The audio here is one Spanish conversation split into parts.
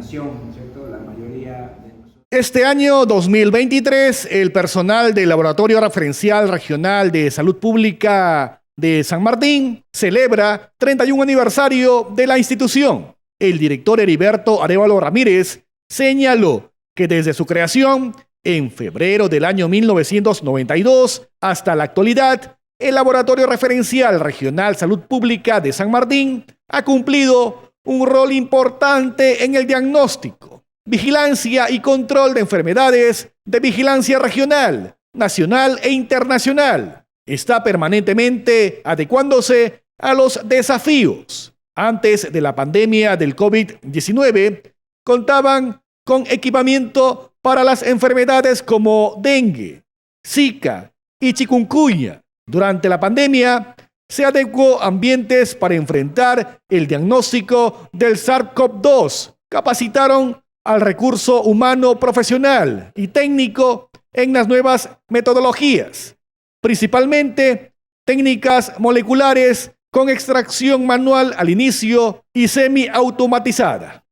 ¿Cierto? La mayoría de nosotros. Este año 2023, el personal del Laboratorio Referencial Regional de Salud Pública de San Martín celebra 31 aniversario de la institución. El director Heriberto Arévalo Ramírez señaló que desde su creación, en febrero del año 1992 hasta la actualidad, el Laboratorio Referencial Regional Salud Pública de San Martín ha cumplido un rol importante en el diagnóstico, vigilancia y control de enfermedades de vigilancia regional, nacional e internacional. Está permanentemente adecuándose a los desafíos. Antes de la pandemia del COVID-19, contaban con equipamiento para las enfermedades como dengue, zika y chikungunya. Durante la pandemia, se adecuó ambientes para enfrentar el diagnóstico del SARS-CoV-2. Capacitaron al recurso humano profesional y técnico en las nuevas metodologías, principalmente técnicas moleculares con extracción manual al inicio y semiautomatizada.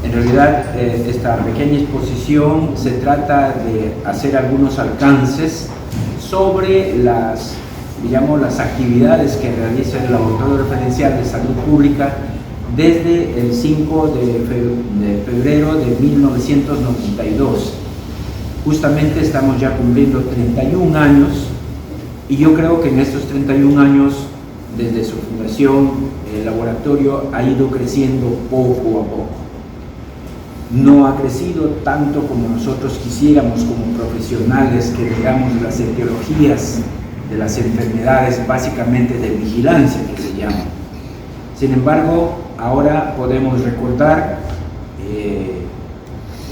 En realidad, esta pequeña exposición se trata de hacer algunos alcances sobre las actividades que realiza el Laboratorio Referencial de Salud Pública desde el 5 de febrero de 1992. Justamente estamos ya cumpliendo 31 años y yo creo que en estos 31 años, desde su fundación, el laboratorio ha ido creciendo poco a poco. No ha crecido tanto como nosotros quisiéramos como profesionales que digamos las etiologías de las enfermedades básicamente de vigilancia que se llaman. Sin embargo, ahora podemos recordar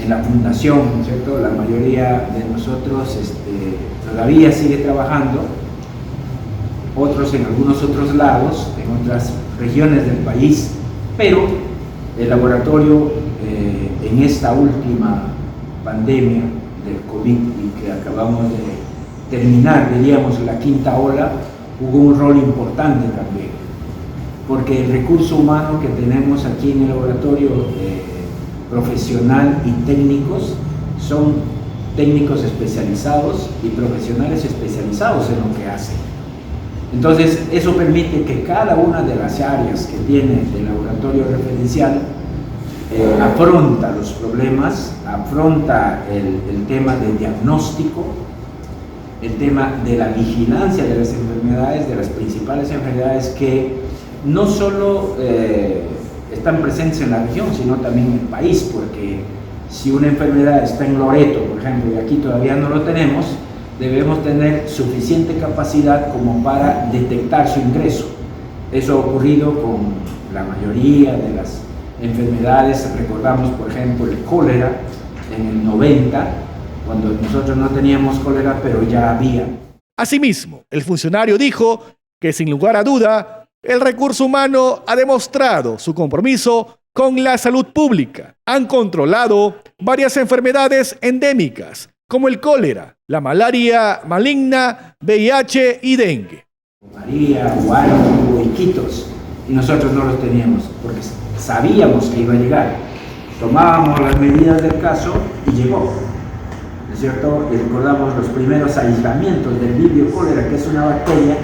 en la fundación, ¿cierto? La mayoría de nosotros todavía sigue trabajando, otros en algunos otros lados, en otras regiones del país, pero el laboratorio en esta última pandemia del COVID y que acabamos de terminar, diríamos, la quinta ola, jugó un rol importante también, porque el recurso humano que tenemos aquí en el laboratorio profesional y técnicos son técnicos especializados y profesionales especializados en lo que hacen. Entonces, eso permite que cada una de las áreas que tiene el laboratorio referencial afronta los problemas, afronta el tema del diagnóstico, el tema de la vigilancia de las enfermedades, de las principales enfermedades que no solo están presentes en la región, sino también en el país, porque si una enfermedad está en Loreto, por ejemplo, y aquí todavía no lo tenemos, debemos tener suficiente capacidad como para detectar su ingreso. Eso ha ocurrido con la mayoría de las enfermedades. Recordamos, por ejemplo, el cólera en el 90, cuando nosotros no teníamos cólera, pero ya había. Asimismo, el funcionario dijo que sin lugar a duda, el recurso humano ha demostrado su compromiso con la salud pública. Han controlado varias enfermedades endémicas, como el cólera, la malaria maligna, VIH y dengue. María, Guárico y Quitos, y nosotros no los teníamos, porque sabíamos que iba a llegar. Tomábamos las medidas del caso y llegó, ¿no es cierto? Y recordamos los primeros aislamientos del Vibrio cólera, que es una bacteria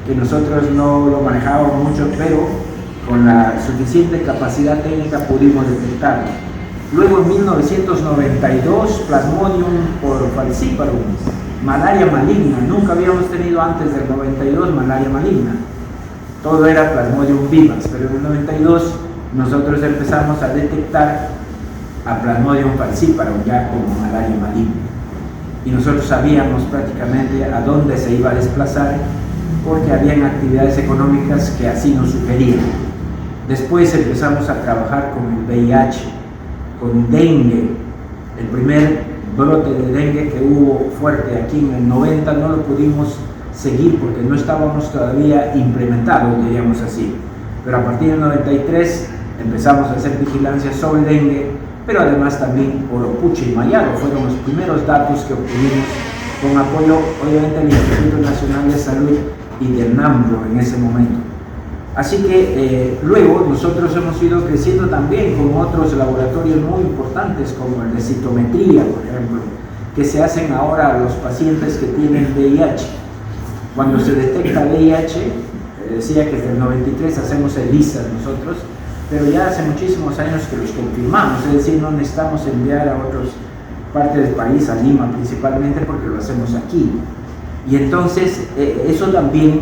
que nosotros no lo manejábamos mucho, pero con la suficiente capacidad técnica pudimos detectarlo. Luego en 1992, Plasmodium falciparum, malaria maligna. Nunca habíamos tenido antes del 92 malaria maligna. Todo era Plasmodium vivax, pero en el 92 nosotros empezamos a detectar a Plasmodium falciparum ya como malaria maligna. Y nosotros sabíamos prácticamente a dónde se iba a desplazar, porque habían actividades económicas que así nos sugerían. Después empezamos a trabajar con el VIH, con dengue. El primer brote de dengue que hubo fuerte aquí en el 90 no lo pudimos seguir porque no estábamos todavía implementados, diríamos así. Pero a partir del 93 empezamos a hacer vigilancia sobre dengue, pero además también Oropuche y Mayaro fueron los primeros datos que obtuvimos con apoyo obviamente del Instituto Nacional de Salud y del NAMBRO en ese momento. Así que luego nosotros hemos ido creciendo también con otros laboratorios muy importantes como el de citometría, por ejemplo, que se hacen ahora a los pacientes que tienen VIH. Cuando se detecta VIH, decía que desde el 93 hacemos el ELISA nosotros, pero ya hace muchísimos años que los confirmamos, es decir, no necesitamos enviar a otras partes del país, a Lima principalmente, porque lo hacemos aquí. Y entonces eso también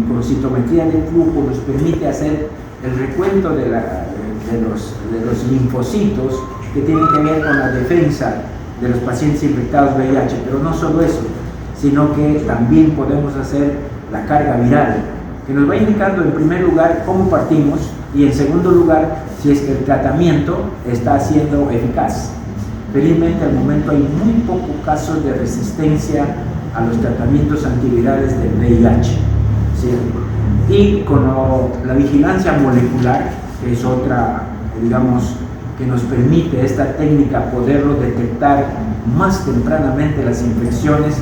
con citometría de flujo nos permite hacer el recuento de los linfocitos que tienen que ver con la defensa de los pacientes infectados VIH, pero no solo eso, sino que también podemos hacer la carga viral, que nos va indicando en primer lugar cómo partimos y en segundo lugar si es que el tratamiento está siendo eficaz. Felizmente al momento hay muy pocos casos de resistencia a los tratamientos antivirales del VIH, ¿sí? Y con la vigilancia molecular, que es otra, digamos, que nos permite esta técnica poderlo detectar más tempranamente las infecciones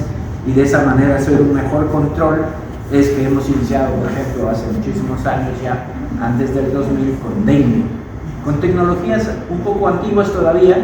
y de esa manera hacer un mejor control, es que hemos iniciado, por ejemplo, hace muchísimos años ya, antes del 2000, con dengue, con tecnologías un poco antiguas todavía,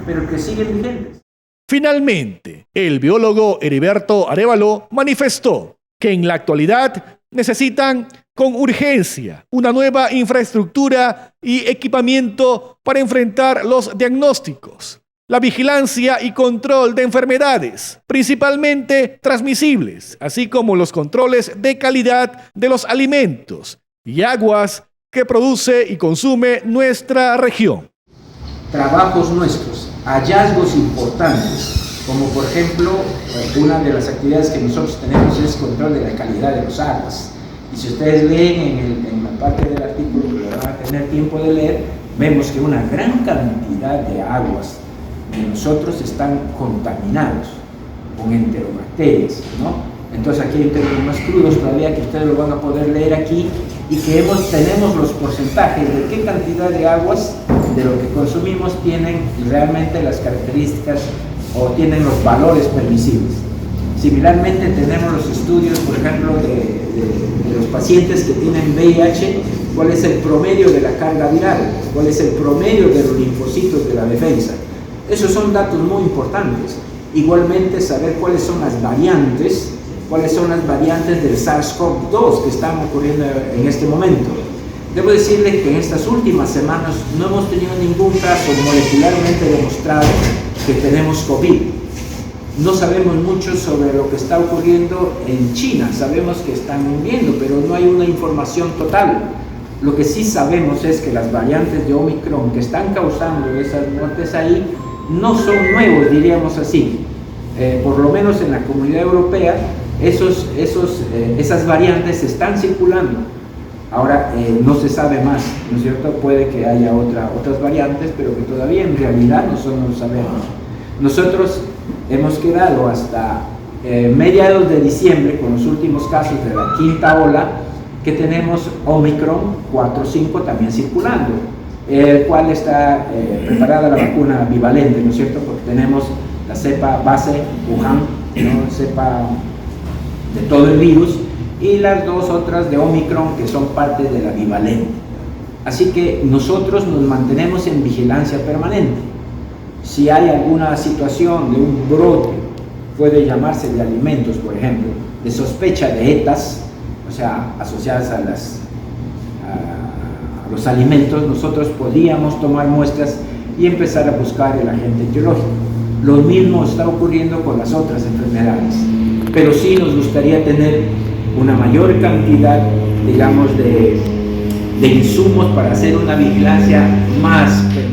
pero que siguen vigentes. Finalmente, el biólogo Heriberto Arévalo manifestó que en la actualidad necesitan con urgencia una nueva infraestructura y equipamiento para enfrentar los diagnósticos, la vigilancia y control de enfermedades, principalmente transmisibles, así como los controles de calidad de los alimentos y aguas que produce y consume nuestra región. Trabajos nuestros, hallazgos importantes, como por ejemplo, una de las actividades que nosotros tenemos es control de la calidad de los aguas. Y si ustedes leen en la parte del artículo, que van a tener tiempo de leer, vemos que una gran cantidad de aguas de nosotros están contaminados con enterobacterias, ¿no? Entonces aquí hay términos más crudos todavía que ustedes lo van a poder leer aquí y que tenemos los porcentajes de qué cantidad de aguas de lo que consumimos tienen realmente las características o tienen los valores permisibles. Similarmente tenemos los estudios, por ejemplo, de los pacientes que tienen VIH, cuál es el promedio de la carga viral, cuál es el promedio de los linfocitos de la defensa. Esos son datos muy importantes. Igualmente saber cuáles son las variantes del SARS-CoV-2 que están ocurriendo en este momento. Debo decirle que en estas últimas semanas no hemos tenido ningún caso molecularmente demostrado que tenemos COVID. No sabemos mucho sobre lo que está ocurriendo en China, sabemos que están muriendo, pero no hay una información total. Lo que sí sabemos es que las variantes de Omicron que están causando esas muertes ahí no son nuevos, diríamos así. Por lo menos en la Comunidad Europea, esas variantes están circulando. Ahora no se sabe más, ¿no es cierto? Puede que haya otras variantes, pero que todavía en realidad nosotros no lo sabemos. Nosotros hemos quedado hasta mediados de diciembre con los últimos casos de la quinta ola, que tenemos Omicron 4.5 también circulando, el cual está preparada la vacuna bivalente, ¿no es cierto? Porque tenemos la cepa base Wuhan, ¿no? Cepa de todo el virus, y las dos otras de Omicron que son parte de la bivalente. Así que nosotros nos mantenemos en vigilancia permanente. Si hay alguna situación de un brote, puede llamarse de alimentos, por ejemplo, de sospecha de ETAs, o sea, asociadas a los alimentos, nosotros podíamos tomar muestras y empezar a buscar el agente etiológico. Lo mismo está ocurriendo con las otras enfermedades, pero sí nos gustaría tener una mayor cantidad, digamos, de insumos para hacer una vigilancia más permanente.